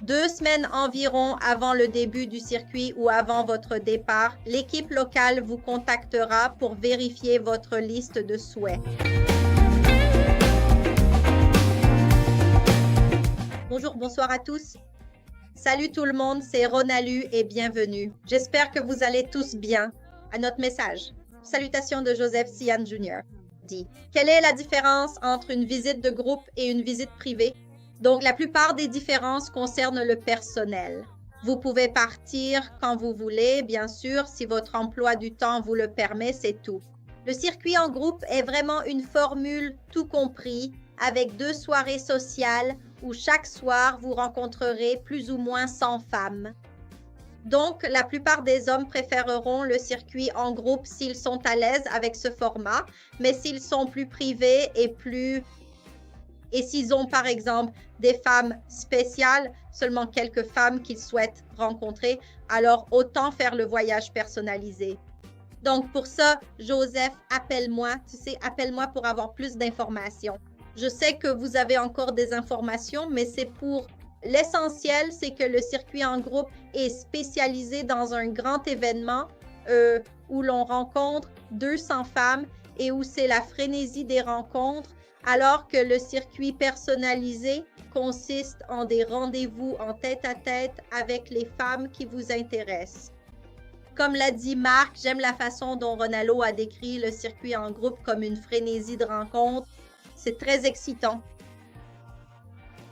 2 semaines environ avant le début du circuit ou avant votre départ, l'équipe locale vous contactera pour vérifier votre liste de souhaits. Bonjour, bonsoir à tous. Salut tout le monde, c'est Ronalu et bienvenue. J'espère que vous allez tous bien. À notre message. Salutations de Joseph Sian Jr. Dit. Quelle est la différence entre une visite de groupe et une visite privée? Donc, la plupart des différences concernent le personnel. Vous pouvez partir quand vous voulez, bien sûr, si votre emploi du temps vous le permet, c'est tout. Le circuit en groupe est vraiment une formule tout compris, avec 2 soirées sociales où chaque soir, vous rencontrerez plus ou moins 100 femmes. Donc, la plupart des hommes préféreront le circuit en groupe s'ils sont à l'aise avec ce format, mais s'ils sont plus privés et s'ils ont, par exemple, des femmes spéciales, seulement quelques femmes qu'ils souhaitent rencontrer, alors autant faire le voyage personnalisé. Donc, pour ça, Joseph, appelle-moi. Tu sais, appelle-moi pour avoir plus d'informations. Je sais que vous avez encore des informations, mais c'est pour... L'essentiel, c'est que le circuit en groupe est spécialisé dans un grand événement où l'on rencontre 200 femmes et où c'est la frénésie des rencontres, alors que le circuit personnalisé consiste en des rendez-vous en tête-à-tête avec les femmes qui vous intéressent. Comme l'a dit Marc, j'aime la façon dont Ronaldo a décrit le circuit en groupe comme une frénésie de rencontres. C'est très excitant.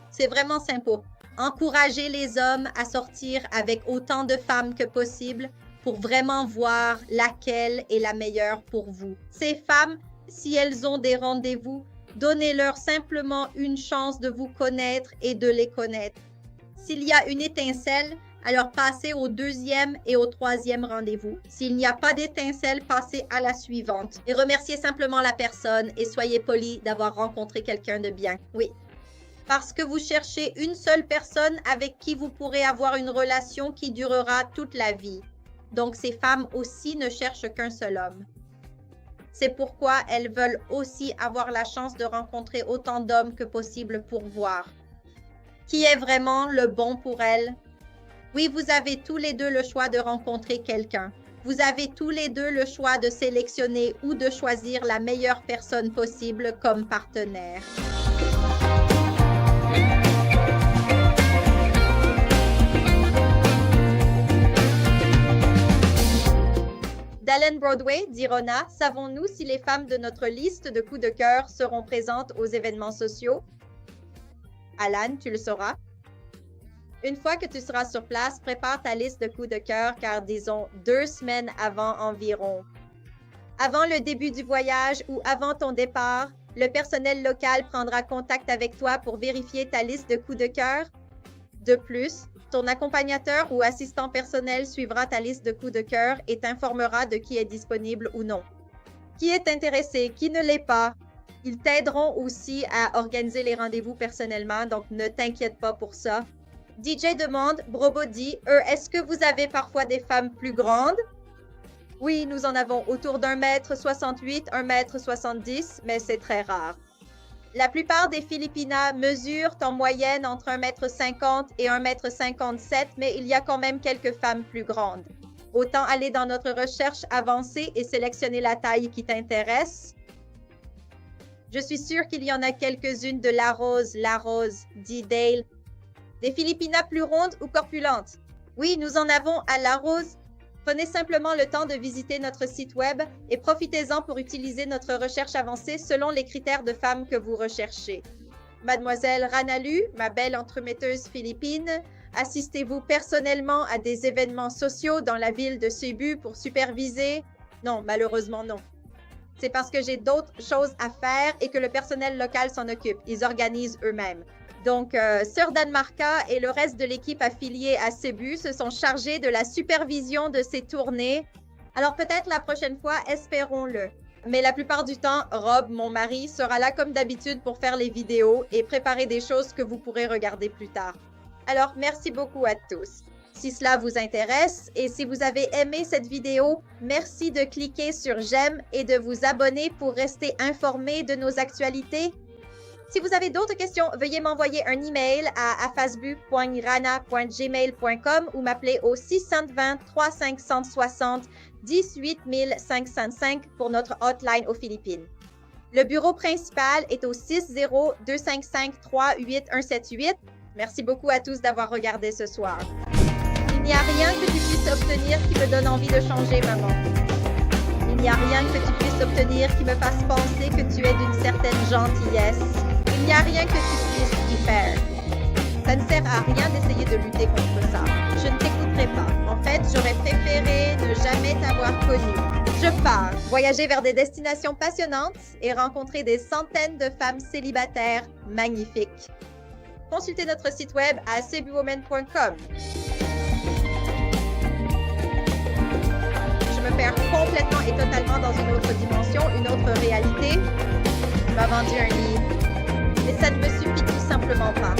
C'est vraiment sympa. Encouragez les hommes à sortir avec autant de femmes que possible pour vraiment voir laquelle est la meilleure pour vous. Ces femmes, si elles ont des rendez-vous, donnez-leur simplement une chance de vous connaître et de les connaître. S'il y a une étincelle, alors passez au 2e et au 3e rendez-vous. S'il n'y a pas d'étincelle, passez à la suivante. Et remerciez simplement la personne et soyez poli d'avoir rencontré quelqu'un de bien. Oui. Parce que vous cherchez une seule personne avec qui vous pourrez avoir une relation qui durera toute la vie. Donc, ces femmes aussi ne cherchent qu'un seul homme. C'est pourquoi elles veulent aussi avoir la chance de rencontrer autant d'hommes que possible pour voir qui est vraiment le bon pour elles. Oui, vous avez tous les deux le choix de rencontrer quelqu'un. Vous avez tous les deux le choix de sélectionner ou de choisir la meilleure personne possible comme partenaire. D'Allen Broadway, dit Rona, savons-nous si les femmes de notre liste de coups de cœur seront présentes aux événements sociaux? Alan, tu le sauras. Une fois que tu seras sur place, prépare ta liste de coups de cœur car disons 2 semaines avant environ. Avant le début du voyage ou avant ton départ, le personnel local prendra contact avec toi pour vérifier ta liste de coups de cœur. De plus, ton accompagnateur ou assistant personnel suivra ta liste de coups de cœur et t'informera de qui est disponible ou non. Qui est intéressé, qui ne l'est pas. Ils t'aideront aussi à organiser les rendez-vous personnellement, donc ne t'inquiète pas pour ça. DJ demande, Brobo dit, est-ce que vous avez parfois des femmes plus grandes? Oui, nous en avons autour d'1,68 m, 1,70 m, mais c'est très rare. La plupart des Filipinas mesurent en moyenne entre 1,50 m et 1,57 m, mais il y a quand même quelques femmes plus grandes. Autant aller dans notre recherche avancée et sélectionner la taille qui t'intéresse. Je suis sûre qu'il y en a quelques-unes de la rose, dit Dale. Des Filipinas plus rondes ou corpulentes? Oui, nous en avons à la rose. Prenez simplement le temps de visiter notre site web et profitez-en pour utiliser notre recherche avancée selon les critères de femmes que vous recherchez. Mademoiselle Ranalu, ma belle entremetteuse philippine, assistez-vous personnellement à des événements sociaux dans la ville de Cebu pour superviser? Non, malheureusement non. C'est parce que j'ai d'autres choses à faire et que le personnel local s'en occupe. Ils organisent eux-mêmes. Donc, Sœur Danmarka et le reste de l'équipe affiliée à Cebu se sont chargés de la supervision de ces tournées. Alors, peut-être la prochaine fois, espérons-le. Mais la plupart du temps, Rob, mon mari, sera là comme d'habitude pour faire les vidéos et préparer des choses que vous pourrez regarder plus tard. Alors, merci beaucoup à tous. Si cela vous intéresse et si vous avez aimé cette vidéo, merci de cliquer sur j'aime et de vous abonner pour rester informé de nos actualités. Si vous avez d'autres questions, veuillez m'envoyer un email à afasbu.rana@gmail.com ou m'appeler au 620 3560 18 505 pour notre hotline aux Philippines. Le bureau principal est au 60-255-38178. Merci beaucoup à tous d'avoir regardé ce soir. Il n'y a rien que tu puisses obtenir qui me donne envie de changer, maman. Il n'y a rien que tu puisses obtenir qui me fasse penser que tu es d'une certaine gentillesse. Il n'y a rien que tu puisses y faire. Ça ne sert à rien d'essayer de lutter contre ça. Je ne t'écouterai pas. En fait, j'aurais préféré ne jamais t'avoir connu. Je pars, voyager vers des destinations passionnantes et rencontrer des centaines de femmes célibataires magnifiques. Consultez notre site web à cebuwoman.com. Je me perds complètement et totalement dans une autre dimension, une autre réalité. Tu m'as vendu un livre, mais ça ne me suffit tout simplement pas.